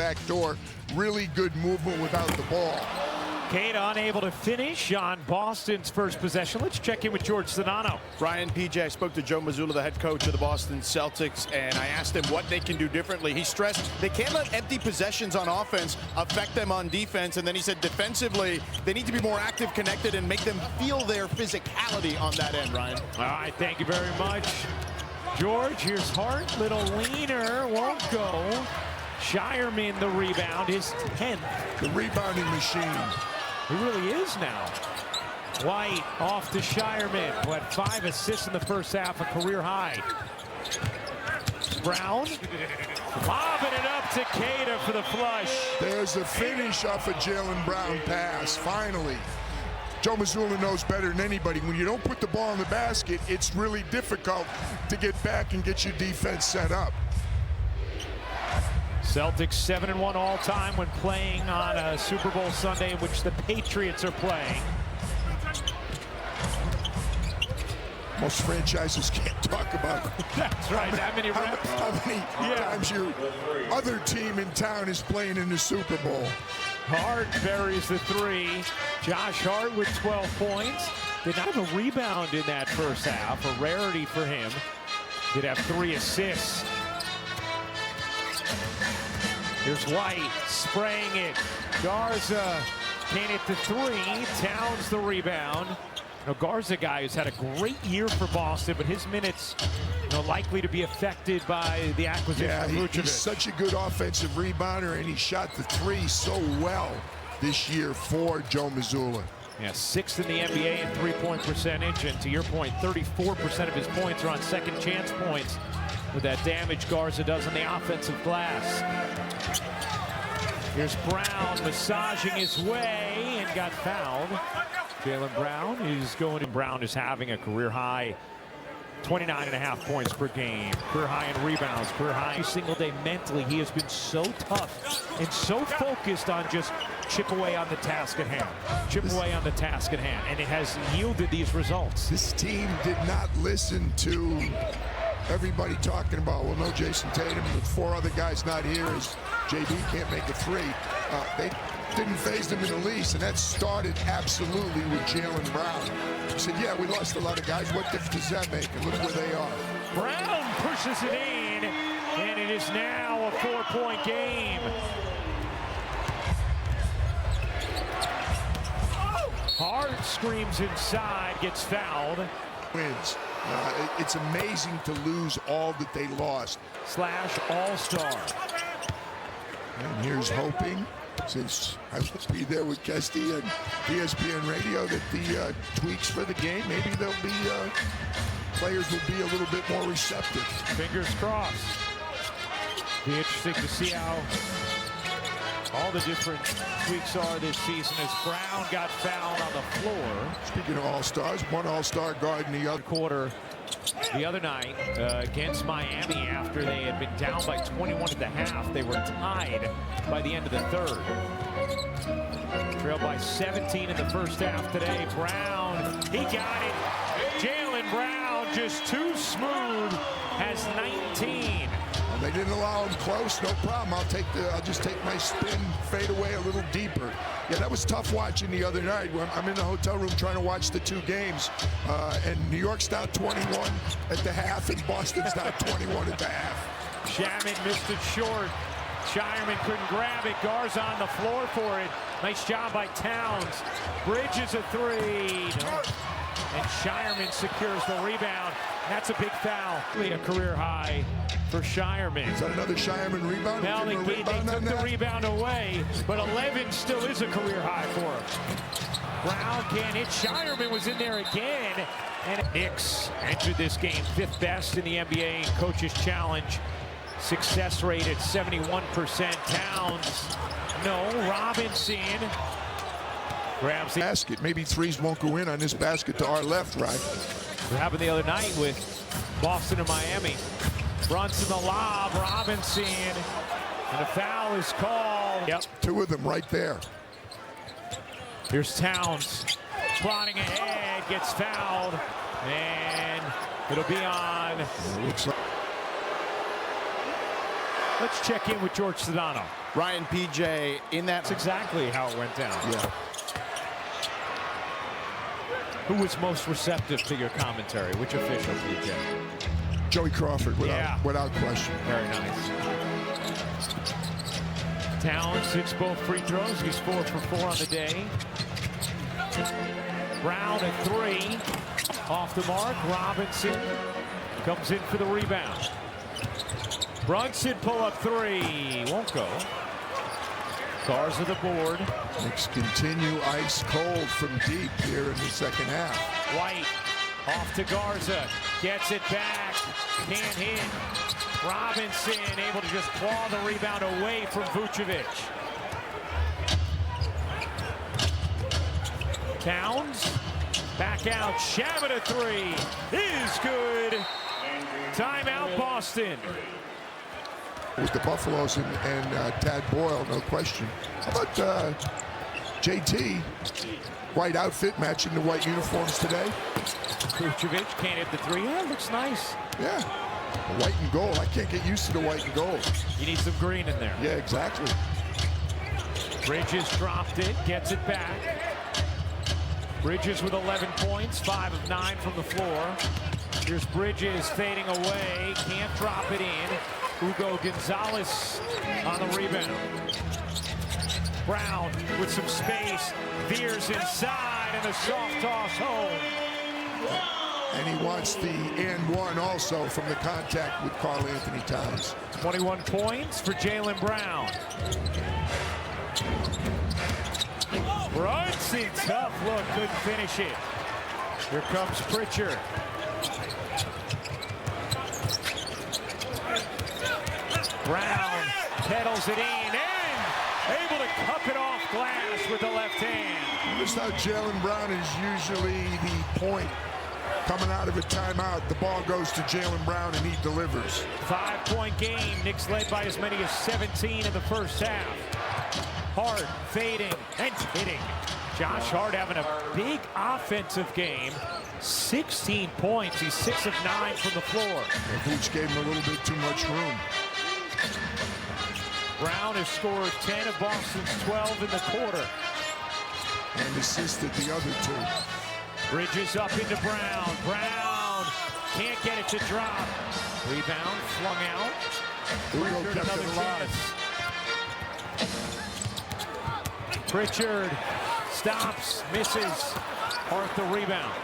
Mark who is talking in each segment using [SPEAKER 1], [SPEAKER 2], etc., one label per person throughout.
[SPEAKER 1] back door. Really good movement without the ball.
[SPEAKER 2] Cade unable to finish on Boston's first possession. Let's check in with George Sedano.
[SPEAKER 3] Brian, PJ, I spoke to Joe Mazzulla, the head coach of the Boston Celtics, and I asked him what they can do differently. He stressed they can't let empty possessions on offense affect them on defense, and then he said defensively, they need to be more active, connected, and make them feel their physicality on that end, Ryan.
[SPEAKER 2] All right, thank you very much, George. Here's Hart, little leaner, won't go. Shireman the rebound, his 10th.
[SPEAKER 1] The rebounding machine.
[SPEAKER 2] He really is now. White off to Shireman, who had 5 assists in the first half, a career high. Brown, lobbing it up to Kade for the flush.
[SPEAKER 1] There's a finish off a Jaylen Brown pass, finally. Joe Mazzulla knows better than anybody. When you don't put the ball in the basket, it's really difficult to get back and get your defense set up.
[SPEAKER 2] Celtics 7-1 all-time when playing on a Super Bowl Sunday in which the Patriots are playing.
[SPEAKER 1] Most franchises can't talk about
[SPEAKER 2] That's right, that many reps.
[SPEAKER 1] How many times your other team in town is playing in the Super Bowl.
[SPEAKER 2] Hart buries the 3. Josh Hart with 12 points. Did not have a rebound in that first half, a rarity for him. Did have 3 assists. Here's White spraying it. Garza can't hit the 3. Towns the rebound. Now Garza, guy who's had a great year for Boston, but his minutes likely to be affected by the acquisition of Vucevic.
[SPEAKER 1] He's such a good offensive rebounder, and he shot the 3 so well this year for Joe Mazzulla.
[SPEAKER 2] Yeah, 6th in the NBA in three-point percentage, and to your point, 34% of his points are on second chance points with that damage Garza does on the offensive glass. Here's Brown massaging his way and got fouled. Jaylen Brown is going. Brown is having a career high 29.5 points per game, career high in rebounds, career high every single day. Mentally, he has been so tough and so focused on just chip away on the task at hand, and it has yielded these results.
[SPEAKER 1] This team did not listen to everybody talking about, well, no Jason Tatum, with 4 other guys not here, as JB can't make a 3. They didn't phase them in the least, and that started absolutely with Jaylen Brown. He said, yeah, we lost a lot of guys. What difference does that make? And look where they are.
[SPEAKER 2] Brown pushes it in, and it is now a 4-point game. Hart screams inside, gets fouled.
[SPEAKER 1] Wins. It's amazing to lose all that they lost.
[SPEAKER 2] Slash all-star.
[SPEAKER 1] And here's hoping, since I will be there with Kesty and ESPN Radio, that the tweaks for the game, maybe there'll be players will be a little bit more receptive.
[SPEAKER 2] Fingers crossed. Be interesting to see how all the different tweaks are this season as Brown got fouled on the floor.
[SPEAKER 1] Speaking of all-stars, one all-star guard in the other
[SPEAKER 2] quarter the other night against Miami after they had been down by 21 at the half. They were tied by the end of the third. Trailed by 17 in the first half today. Brown, he got it. Jaylen Brown just too smooth, has 19.
[SPEAKER 1] They didn't allow him close, no problem. I'll just take my spin, fade away a little deeper. Yeah, that was tough watching the other night. I'm in the hotel room trying to watch the 2 games, and New York's down 21 at the half, and Boston's down 21 at the half.
[SPEAKER 2] Shaman missed it short. Shireman couldn't grab it. Garza on the floor for it. Nice job by Towns. Bridges a 3. No. And Shireman secures the rebound. That's a big foul. A career high for Shireman.
[SPEAKER 1] Is that another Shireman rebound?
[SPEAKER 2] Now they took the rebound away, but 11 still is a career high for him. Brown can't hit. Shireman was in there again. And Knicks entered this game 5th best in the NBA Coaches Challenge. Success rate at 71%. Towns, no. Robinson grabs the
[SPEAKER 1] basket. Maybe 3s won't go in on this basket to our left, right?
[SPEAKER 2] What happened the other night with Boston and Miami. Brunson the lob, Robinson, and a foul is called. Yep.
[SPEAKER 1] 2 of them right there.
[SPEAKER 2] Here's Towns, plotting ahead, gets fouled, and it'll be on. Let's check in with George Sedano.
[SPEAKER 3] Ryan, PJ, in that.
[SPEAKER 2] That's exactly how it went down.
[SPEAKER 1] Yeah.
[SPEAKER 2] Who was most receptive to your commentary? Which official, PJ?
[SPEAKER 1] Joey Crawford,
[SPEAKER 2] Yeah.
[SPEAKER 1] without question.
[SPEAKER 2] Very nice. Towns hits both free throws. He's 4 for 4 on the day. Brown at 3. Off the mark. Robinson comes in for the rebound. Brunson pull-up 3. Won't go. Garza the board.
[SPEAKER 1] Knicks continue ice cold from deep here in the second half.
[SPEAKER 2] White off to Garza. Gets it back. Can't hit. Robinson able to just claw the rebound away from Vucevic. Towns back out. Shabbat a 3 is good. Timeout Boston.
[SPEAKER 1] With the Buffaloes and Tad Boyle, no question. How about JT? White outfit matching the white uniforms today.
[SPEAKER 2] Vucevic can't hit the 3. Yeah, looks nice.
[SPEAKER 1] Yeah. White and gold. I can't get used to the white and gold.
[SPEAKER 2] You need some green in there.
[SPEAKER 1] Yeah, exactly.
[SPEAKER 2] Bridges dropped it, gets it back. Bridges with 11 points, 5 of 9 from the floor. Here's Bridges fading away, can't drop it in. Hugo Gonzalez on the rebound. Brown with some space, veers inside, and a soft toss home.
[SPEAKER 1] And he wants the and one also from the contact with Karl Anthony Towns.
[SPEAKER 2] 21 points for Jaylen Brown. Brunson, tough look, couldn't finish it. Here comes Pritchard. Brown pedals it in and able to cup it off glass with the left hand.
[SPEAKER 1] Notice how Jaylen Brown is usually the point coming out of a timeout. The ball goes to Jaylen Brown and he delivers.
[SPEAKER 2] 5-point game. Knicks led by as many as 17 in the first half. Hart fading and hitting. Josh Hart having a big offensive game. 16 points. He's 6 of 9 from the floor.
[SPEAKER 1] Vooch gave him a little bit too much room.
[SPEAKER 2] Brown has scored 10 of Boston's 12 in the quarter.
[SPEAKER 1] And assisted the other 2.
[SPEAKER 2] Bridges up into Brown. Brown can't get it to drop. Rebound flung out.
[SPEAKER 1] Hugo
[SPEAKER 2] Pritchard,
[SPEAKER 1] kept
[SPEAKER 2] another
[SPEAKER 1] it alive.
[SPEAKER 2] chance. Pritchard stops, misses. Hart the rebound.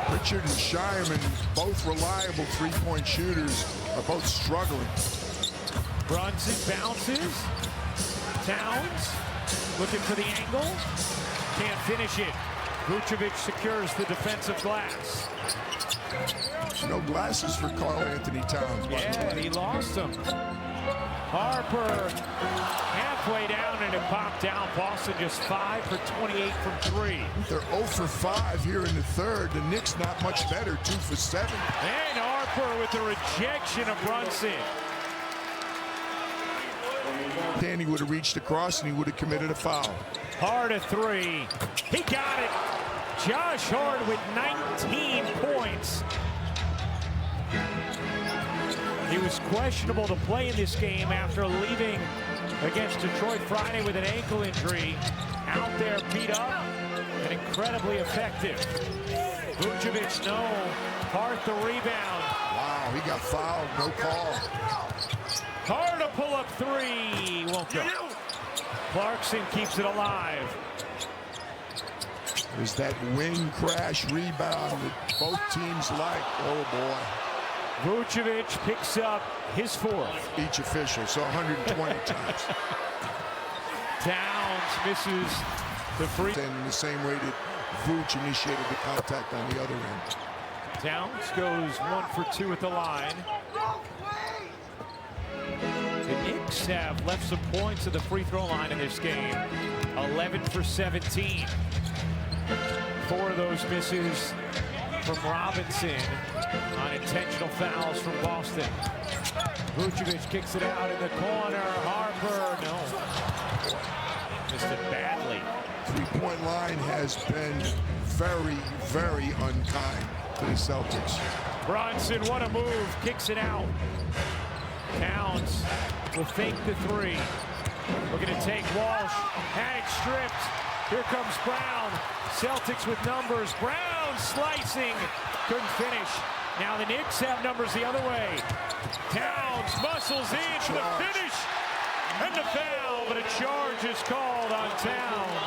[SPEAKER 1] Pritchard and Shireman, both reliable three-point shooters, are both struggling.
[SPEAKER 2] Brunson bounces. Towns looking for the angle. Can't finish it. Vucevic secures the defensive glass.
[SPEAKER 1] No glasses for Karl Anthony Towns.
[SPEAKER 2] Yeah, he lost them. Harper halfway down and it popped out. Boston just 5 for 28 from 3.
[SPEAKER 1] They're 0 for 5 here in the third. The Knicks not much better, 2 for 7.
[SPEAKER 2] And Harper with the rejection of Brunson.
[SPEAKER 1] Danny would have reached across and he would have committed a foul.
[SPEAKER 2] Hart a 3. He got it. Josh Hart with 19 points. He was questionable to play in this game after leaving against Detroit Friday with an ankle injury. Out there beat up and incredibly effective. Vucevic, no. Hart the rebound.
[SPEAKER 1] Wow, he got fouled, no call.
[SPEAKER 2] Hart a pull-up 3. Won't go. Clarkson keeps it alive.
[SPEAKER 1] There's that wing crash rebound that both teams like. Oh, boy.
[SPEAKER 2] Vucevic picks up his 4th.
[SPEAKER 1] Each official, so 120 times.
[SPEAKER 2] Towns misses the free.
[SPEAKER 1] And in the same way that Vooch initiated the contact on the other end.
[SPEAKER 2] Towns goes 1 for 2 at the line. The Knicks have left some points at the free throw line in this game. 11 for 17. 4 of those misses from Robinson on intentional fouls from Boston. Vucevic kicks it out in the corner. Harper, no. Missed it badly.
[SPEAKER 1] Three-point line has been very, very unkind to the Celtics.
[SPEAKER 2] Brunson, what a move. Kicks it out. Towns will fake the 3. take Walsh. Had it stripped. Here comes Brown. Celtics with numbers. Brown slicing. Couldn't finish. Now the Knicks have numbers the other way. Towns muscles in for the finish. And the foul, but a charge is called on Towns.